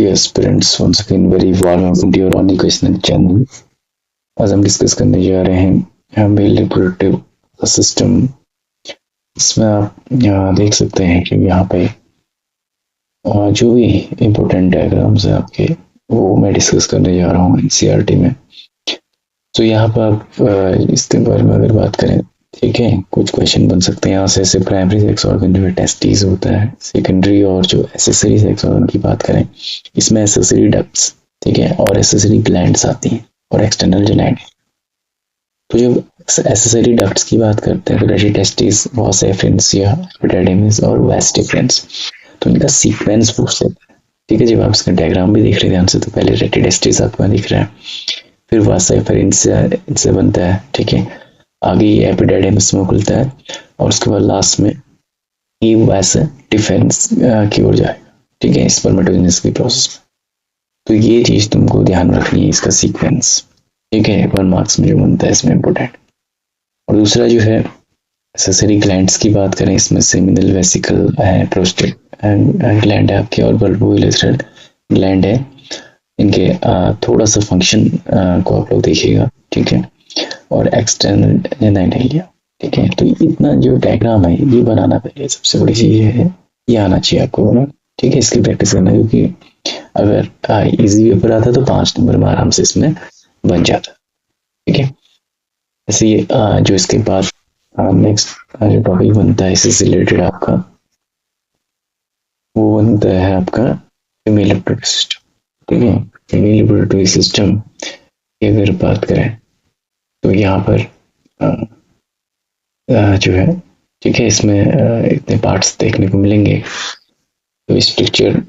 Dear aspirants, once again very warm welcome to your only question channel. आज हम discuss करने जा रहे हैं मेल रिप्रोडक्टिव सिस्टम। इसमें आप यहाँ देख सकते हैं कि यहाँ पे जो भी इम्पोर्टेंट डायग्राम्स हैं आपके वो मैं डिस्कस करने जा रहा हूँ एनसीईआरटी में। तो यहाँ पर आप इसके बारे में अगर बात करें, ठीक है, कुछ क्वेश्चन बन सकते हैं यहाँ से। ऐसे प्राइमरी सेक्स ऑर्गन जो है टेस्टिस होता है, सेकेंडरी और जो एसेसरी सेक्स ऑर्गन की बात करें इसमें एसेसरी डक्ट्स, ठीक है, और एसेसरी ग्लैंड्स आती हैं और एक्सटर्नल जेनाइट। तो जब एसेसरी डक्ट्स की बात करते हैं तो रेडी टेस्टिस, वास एफरेंस या एपिडिडमिस और वास डिफरेंस, तो इनका सीक्वेंस पूछ लेते हैं, ठीक है। जब आप इसका डायग्राम भी देख रहे ध्यान से तो पहले रेडी टेस्टिस आपको दिख रहा है, फिर वास एफरेंस इनसे बनता है, ठीक है, आगे एपिडिडमिस में खुलता है और उसके बाद लास्ट में ये वास डिफरेंस की ओर जाएगा, ठीक है, स्पर्मेटोजेनेसिस की प्रोसेस में। तो ये चीज तुमको ध्यान रखनी है, इसका सीक्वेंस, ठीक है, 1 मार्क्स में जो बनता है इसमें इम्पोर्टेंट। और दूसरा जो है एसेसरी ग्लैंड्स की बात करें, इसमें सेमिनल वेसिकल है, प्रोस्टेट ग्लैंड है आपके और बल्बोइलेटरल ग्लैंड है। इनके थोड़ा सा फंक्शन को आप लोग देखिएगा, ठीक है, और एक्सटर्नल जेनाइटलिया, ठीक है। तो इतना जो डायग्राम है ये बनाना पहले सबसे बड़ी चीज है, ये आना चाहिए आपको बनाना, ठीक है। इसकी प्रैक्टिस करना, क्योंकि अगर इजी पेपर आता तो 5 नंबर में आराम से इसमें बन जाता, ठीक है। ऐसे ये जो इसके बाद नेक्स्ट जो टॉपिक बनता है इससे रिलेटेड आपका, वो बनता है आपका फीमेल रिप्रोडक्टिव सिस्टम, ठीक है। फीमेल रिप्रोडक्टिव सिस्टम की अगर बात करें तो यहाँ पर जो है, ठीक है, इसमें इतने पार्ट्स देखने को मिलेंगे। तो इस पिक्चर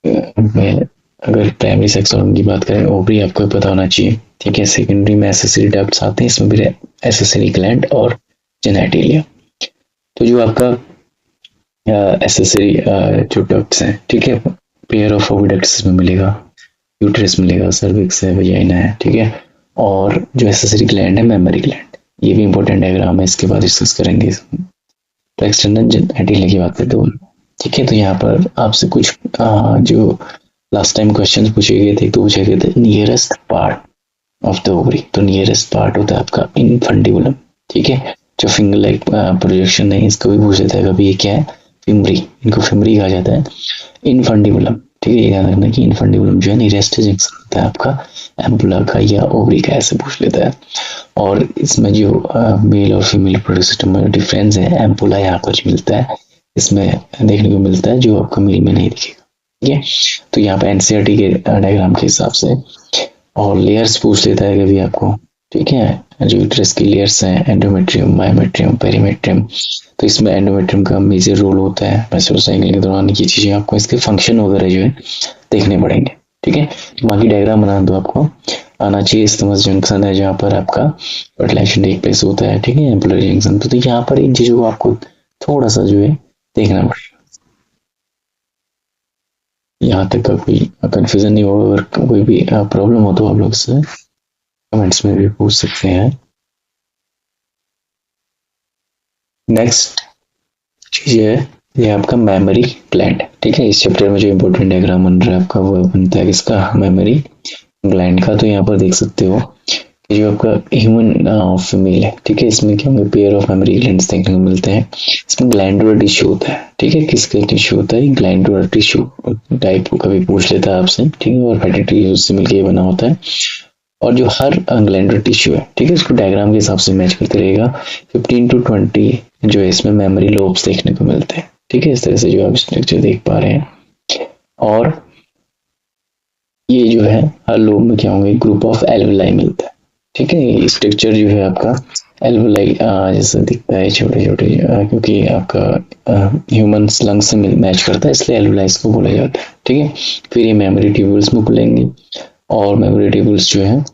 में अगर प्राइमरी सेक्स ऑर्गन की बात करें, ओवरी आपको पता होना चाहिए, ठीक है। सेकेंडरी में एसेसरी डक्ट्स आते हैं, इसमें भी एसेसरी ग्लैंड और जेनाइटलिया। तो जो आपका एसेसरी जो डक्ट्स हैं, ठीक है, पेयर ऑफ ओविडक्ट्स इसमें मिलेगा, यूट्रस मिलेगा, सर्विक्स है, वजाइना है, ठीक है। और जो एसेसरी ग्लैंड है मेमरी ग्लैंड, ये भी इंपॉर्टेंट डायग्राम है, इसके बाद डिस्कस करेंगे। तो एक्सटर्नल जेनाइटलिया की बात करते हैं, ठीक है। तो यहाँ पर आपसे कुछ जो लास्ट टाइम क्वेश्चन पूछे गए थे, तो पूछे गए थे nearest part of the ovary. तो नियरेस्ट पार्ट होता है आपका इनफंडिबुलम, ठीक है। जो फिंगर लाइक प्रोजेक्शन है इसको भी पूछ लेता है कभी, ये क्या है, फिमरी, इनको फिमरी कहा जाता है, इनफंडिबुलम, ठीक है। ये ध्यान रखना कि इनफंडिबुलम जो है नियरेस्ट जंक्शन होता है आपका एम्पुला का या ओवरी का, ऐसे पूछ लेता है। और इसमें जो मेल और फीमेल रिप्रोडक्टिव सिस्टम में डिफरेंस है, एम्पुला यहाँ पर मिलता है, इसमें देखने को मिलता है, जो आपको मेल में नहीं दिखेगा, ठीक है। तो यहाँ पे एनसीईआरटी के डायग्राम के हिसाब से और लेयर्स पूछ लेता है कभी आपको, ठीक है। जो यूट्रस की लेयर्स हैं, एंडोमेट्रियम, मायोमेट्रियम, पेरीमेट्रियम, तो इसमें एंडोमेट्रियम का मेजर रोल होता है मेंस्ट्रुअल साइकिल के दौरान। ये चीजें आपको इसके फंक्शन वगैरह जो है देखने पड़ेंगे, ठीक है। बाकी डायग्राम बना दो आपको आना चाहिए। स्टमस जंक्शन है जहाँ पर आपका फर्टिलाइजेशन टेक प्लेस होता है, ठीक है, एम्पुलर जंक्शन। तो यहाँ पर इन चीजों को आपको थोड़ा सा जो है देखना पड़ेगा। यहाँ तक का कोई कंफ्यूजन नहीं होगा। अगर कोई भी प्रॉब्लम हो तो आप लोग से कमेंट्स में भी पूछ सकते हैं। नेक्स्ट चीज है ये आपका मेमोरी ग्लैंड, ठीक है। इस चैप्टर में जो इम्पोर्टेंट डायग्राम बन रहा है आपका वो बनता है किसका, मेमोरी ग्लैंड का। तो यहाँ पर देख सकते हो कि जो आपका ह्यूमन फीमेल है, ठीक है, इसमें क्या होंगे, पेयर ऑफ मेमोरी ग्लैंड्स देखने को मिलते हैं। इसमें ग्लैंडुलर टिश्यू होता है, ठीक है। किसका टिश्यू होता है, ग्लैंडुलर टिश्यू टाइप को कभी पूछ लेता है आपसे, ठीक है। और फैटी टिश्यू से मिलकर बना होता है। और जो हर ग्लैंडुलर टिश्यू है, ठीक है, इसको डायग्राम के हिसाब से मैच करते रहेगा। 15 to 20 जो है इसमें मेमोरी लोब्स देखने को मिलते हैं, ठीक है। इस तरह से जो आप स्ट्रक्चर देख पा रहे हैं। और ये जो है हर लोब में क्या होंगे, ग्रुप ऑफ एल्वेलाई मिलता है, ठीक है। ये स्ट्रक्चर जो है आपका एल्वेलाई जैसा दिखता है, छोटे छोटे, क्योंकि आपका ह्यूमन लंग से मैच करता है इसलिए एल्वेलाई को बोला जाता है, ठीक है। फिर ये मेमोरी ट्यूब्यूल्स में खुलेंगे और मेमोरी ट्यूब्यूल्स जो है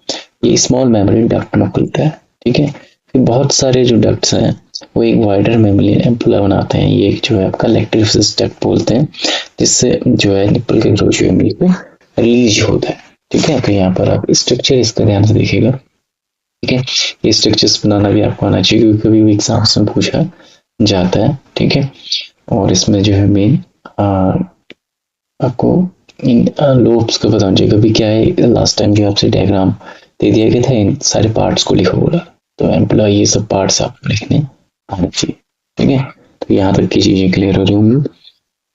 ये स्मॉल मेमोरी डक्ट में खुलता है, ठीक है। फिर बहुत सारे जो डक्ट्स हैं वो एक वाइडर मेमोरी एम्पुला बनाते हैं। ये जो है आपका इलेक्ट्रिफिस डक्ट बोलते हैं, जिससे जो है निप्पल के ग्रोथ जो है रिलीज होता है, ठीक है। तो यहाँ पर आप स्ट्रक्चर इसका ध्यान से देखिएगा, ठीक है। ये स्ट्रक्चर्स बनाना भी आपको आना चाहिए, क्योंकि कभी भी एग्जाम्स में पूछा जाता है, ठीक है। और इसमें जो है मेन आपको इन लोब्स को पता होना चाहिए। कभी क्या है, लास्ट टाइम जो आपसे डायग्राम दे दिया गया था, इन सारे पार्ट्स को लिखो बोला, तो एम्प्लॉय ये सब पार्ट्स आपको लिखने आने चाहिए। ठीक है, तो यहाँ तक की चीज़ें क्लियर हो रही होंगी।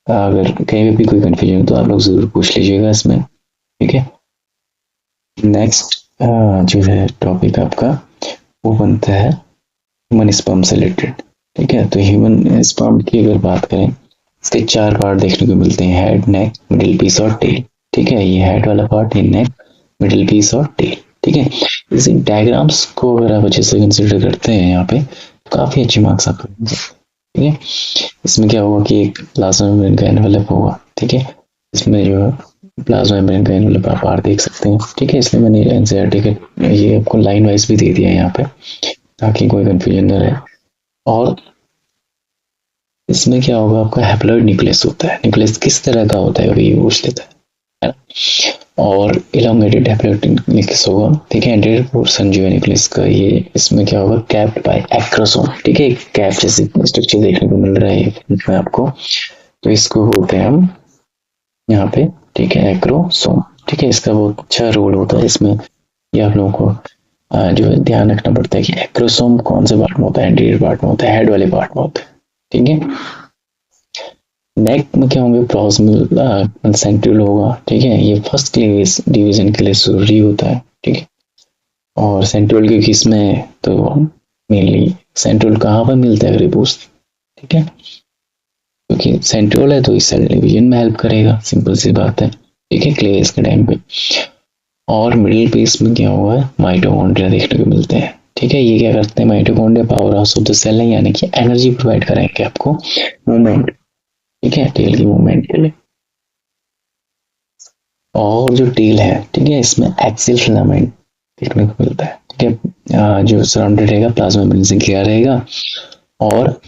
अगर कहीं भी कोई कन्फ्यूजन हो तो आप लोग ज़रूर पूछ लीजिएगा इसमें। ठीक है, नेक्स्ट जो है टॉपिक आपका वो बनता है ह्यूमन स्पर्म से रिलेटेड। ठीक है, तो ह्यूमन स्पर्म की अगर बात करें, इसके 4 पार्ट देखने को मिलते हैं, हेड, नेक, मिडिल पीस और टेल। ठीक है, ये हेड वाला पार्ट है, नेक, मिडिल पीस और टेल। ठीक है, इसी डायग्राम्स को अगर आप अच्छे से कंसिडर करते हैं यहाँ पे, तो काफी अच्छे मार्क्स आपको मिलेंगे। ठीक है, इसमें क्या होगा कि एक प्लाज्मा मेम्ब्रेन का एनवेलप होगा। ठीक है, इसमें जो प्लाज्मा मेम्ब्रेन का एनवेलप आप पार्ट देख सकते हैं। ठीक है, इसलिए मैंने एनसीईआरटी के ये आपको लाइन वाइज भी दे दिया है यहाँ पे, ताकि कोई कंफ्यूजन न रहे। और इसमें क्या होगा, आपका हैप्लॉइड न्यूक्लियस होता है। न्यूक्लियस किस तरह का होता है वही पूछ लेता है ना। और इलोंगेटेड हैप्लॉइड न्यूक्लियस होगा। ठीक है, एंटीरियर पोर्शन जो है न्यूक्लियस का, ये इसमें क्या होगा, कैप्ड बाय एक्रोसोम। ठीक है, कैप जैसे स्ट्रक्चर देखने को मिल रहा है इसमें आपको, तो इसको बोलते हैं हम यहाँ पे। ठीक है, एक्रोसोम। ठीक है, इसका बहुत अच्छा रोल होता है इसमें। ये आप लोगों को जो है ध्यान रखना पड़ता है कि एक्रोसोम कौन से पार्ट में होता है, एंटीरियर पार्ट में होता है, हेड वाले पार्ट में होता है। ठीक है, नेक में क्या होंगे, प्रॉक्सिमल सेंट्रियोल होगा। ठीक है, ये फर्स्ट डिवीजन के लिए जरूरी होता है। ठीक है, और सेंट्रियोल क्योंकि इसमें तो मेनली सेंट्रियोल कहाँ पर मिलता है अगर ये पूछते। ठीक है, क्योंकि सेंट्रियोल है तो इस सेल डिवीजन में हेल्प करेगा, सिंपल सी बात है। ठीक है, क्लेस के टाइम पे। और मिडिल पीस में क्या हुआ है, माइटोकॉन्ड्रिया देखने को मिलते हैं। ठीक है, ये क्या करते हैं, mitochondria power house of the cell है, यानी कि एनर्जी प्रोवाइड करेंगे आपको मूवमेंट। ठीक है, टेल की मूवमेंट के लिए। और जो टेल है, ठीक है, इसमें एक्सियल फिलामेंट देखने को मिलता है। ठीक है, जो सराउंडेड रहेगा प्लाज्मा मेम्ब्रेन से घिरा रहेगा, और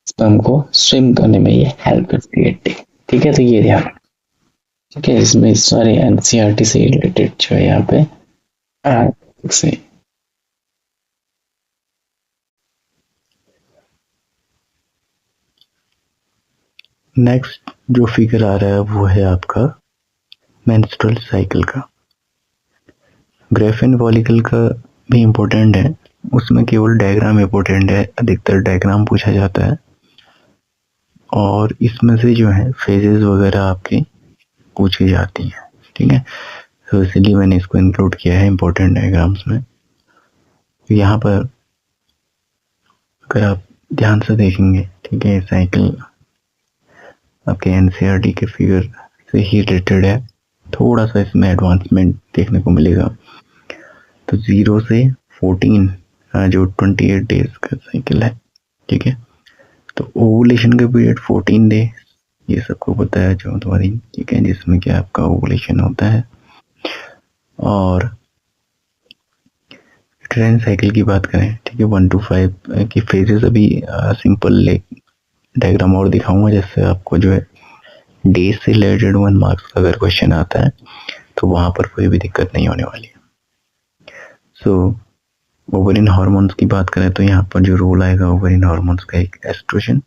स्पर्म को स्विम करने में ये हेल्प करती है। ठीक है, तो ये ध्यान। ठीक है, इसमें सारे एनसीईआरटी से रिलेटेड जो है यहाँ पे से नेक्स्ट जो फिगर आ रहा है वो है आपका मेंस्ट्रुअल साइकिल का। ग्रेफिन फॉलिकल का भी इम्पोर्टेंट है, उसमें केवल डायग्राम इम्पोर्टेंट है, अधिकतर डायग्राम पूछा जाता है। और इसमें से जो है फेजेस वगैरह आपकी पूछी जाती हैं। ठीक है, तो इसलिए मैंने इसको इंक्लूड किया है इम्पोर्टेंट डायग्राम्स में। तो यहाँ पर अगर आप ध्यान से देखेंगे, ठीक है, साइकिल आपके एनसीईआरटी के फिगर से ही रिलेटेड है, थोड़ा सा इसमें एडवांसमेंट देखने को मिलेगा। तो 0 से 14 जो 28 डेज का साइकिल है। ठीक है, तो ओवुलेशन का पीरियड 14 डे, ये सबको पता है, 14वां दिन। ठीक है, जिसमें क्या आपका ओवुलेशन होता है। और ट्रेन साइकिल की बात करें, ठीक है, 1 to 5 की फेजेस अभी सिंपल डायग्राम और दिखाऊंगा, जिससे आपको जो है डेज से रिलेटेड 1 मार्क्स का अगर क्वेश्चन आता है तो वहां पर कोई भी दिक्कत नहीं होने वाली है। सो ओवरिन हार्मोन्स की बात करें तो यहाँ पर जो रोल आएगा ओवरिन हार्मोन्स का, एक एस्ट्रोजन।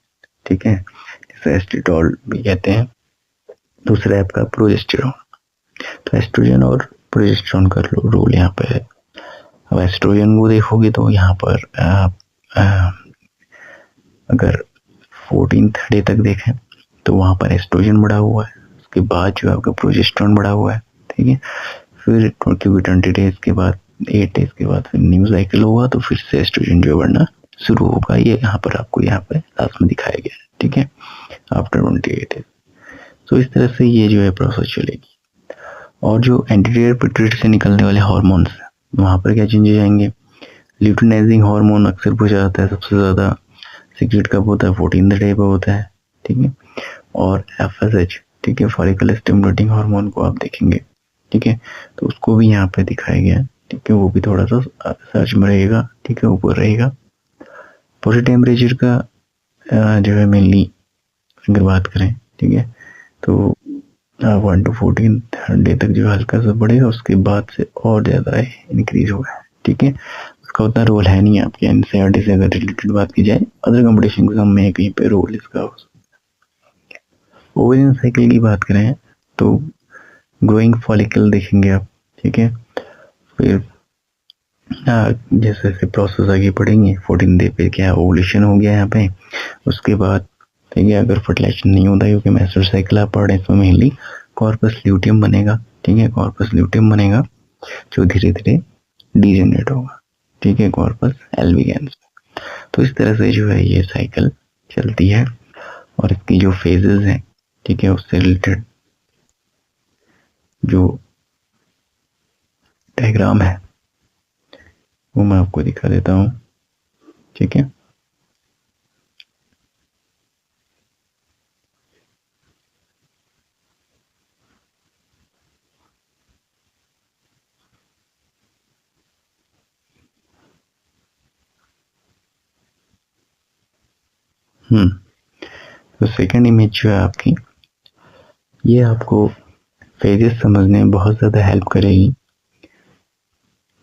ठीक है, जिसे एस्ट्रिटॉल भी कहते हैं। दूसरा है आपका प्रोजेस्टेरॉन। तो एस्ट्रोजन और प्रोजेस्टेरॉन का रोल यहाँ पे है। अब एस्ट्रोजन को देखोगे तो यहाँ पर अगर 14th डे तक देखें तो वहां पर एस्ट्रोजन बढ़ा हुआ है, उसके बाद जो है आपका प्रोजेस्टेरॉन बढ़ा हुआ है। ठीक है, फिर क्योंकि 20 डेज के बाद, 8 डेज के बाद फिर न्यू साइकिल होगा, तो फिर से एस्ट्रोजन जो बढ़ना शुरू होगा। ये यहाँ पर आपको यहाँ पे लास्ट में दिखाया गया है। ठीक है, आफ्टर 28 डेज। तो इस तरह से ये जो है प्रोसेस चलेगी। और जो एंटीरियर पिट्यूटरी से निकलने वाले हार्मोन्स, वहां पर क्या चेंजेस आएंगे, ल्यूटिनाइजिंग हार्मोन अक्सर पूछा जाता है, सबसे ज्यादा सीक्रेट कब होता है, 14th डे पर होता है। ठीक है, और FSH, ठीक है, फॉलिकल स्टिमुलेटिंग हार्मोन को आप देखेंगे। ठीक है, तो उसको भी यहाँ पे दिखाया गया है। ठीक है, वो भी थोड़ा सा सर्च में रहेगा। ठीक है, ऊपर रहेगा। बॉडी टेम्परेचर का जो है मेनली अगर बात करें, ठीक है, तो 1 to 14th डे तक जो हल्का सा बढ़ेगा, उसके बाद से और ज्यादा इंक्रीज होगा। ठीक है, उसका उतना रोल है नहीं आपके एनसीईआरटी से अगर रिलेटेड बात की जाए, अदर कंपटीशन एग्जाम में कहीं पे रोल इसका। ओवरिन साइकिल की बात करें तो ग्रोइंग फॉलिकल देखेंगे आप, ठीक है। फिर जैसे जैसे प्रोसेस आगे बढ़ेंगे 14 डे पे क्या ओवुलेशन हो गया यहाँ पे। उसके बाद ठीक है, अगर फर्टिलाइजेशन नहीं होता क्योंकि मेंस्ट्रुअल साइकिल आप पढ़ रहे हैं, तो मेनली कॉर्पस ल्यूटियम बनेगा, ठीक है। कॉर्पस ल्यूटियम बनेगा जो धीरे धीरे डीजेनरेट होगा, ठीक है, कॉर्पस एल्बिगेंस। तो इस तरह से जो है ये साइकिल चलती है। और इसकी जो फेजेस हैं, ठीक है, उससे रिलेटेड जो डायग्राम है वो मैं आपको दिखा देता हूँ, ठीक है। तो सेकंड इमेज जो है आपकी, ये आपको फेजेस समझने में बहुत ज़्यादा हेल्प करेगी।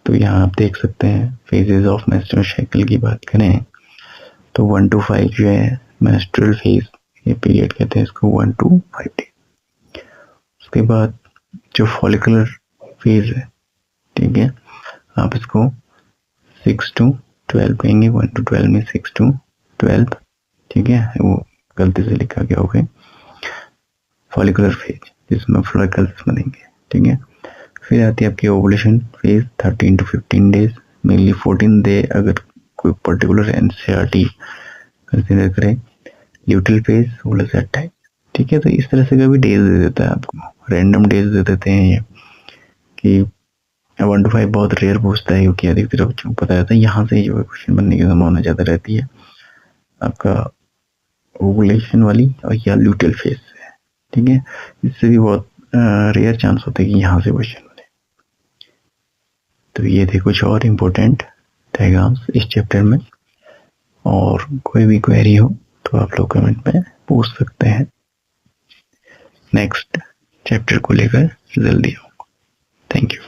तो यहाँ आप देख सकते हैं फेजेस ऑफ मेंस्ट्रुअल साइकिल की बात करें तो 1 to 5 जो है मेंस्ट्रुअल फेज, ये पीरियड कहते हैं इसको 1 to 5 डे। उसके बाद जो फॉलिकुलर फेज है, ठीक है, आप इसको 6 to 12 कहेंगे। 1 to 12 में 6 to 12, ठीक है, वो गलती से लिखा गया होगा। फॉलिकुलर फेज जिसमें फॉलिकल्स बनेंगे, ठीक है। फिर आती है आपकी ovulation phase 13 to 15 days, mainly 14 day अगर कोई पर्टिकुलर एनसीईआरटी कंसीडर करें। ल्यूटिल फेज 16 से 28, ठीक है। तो इस तरह से कभी डेज दे देता है आपको, रैंडम डेज दे देते हैं ये कि 1 to 5 बहुत रेयर पूछता है क्योंकि अधिकतर बच्चों को पता रहता है। यहाँ से जो है क्वेश्चन बनने की संभावना ज़्यादा रहती है आपका ओवुलेशन वाली और या ल्यूटिल फेज से, ठीक है। इससे भी बहुत रेयर चांस होता है कि यहाँ से क्वेश्चन बने। तो ये थे कुछ और इम्पोर्टेंट डायग्राम्स इस चैप्टर में, और कोई भी क्वेरी हो तो आप लोग कमेंट में पूछ सकते हैं। नेक्स्ट चैप्टर को लेकर जल्दी आऊंगा। Thank you.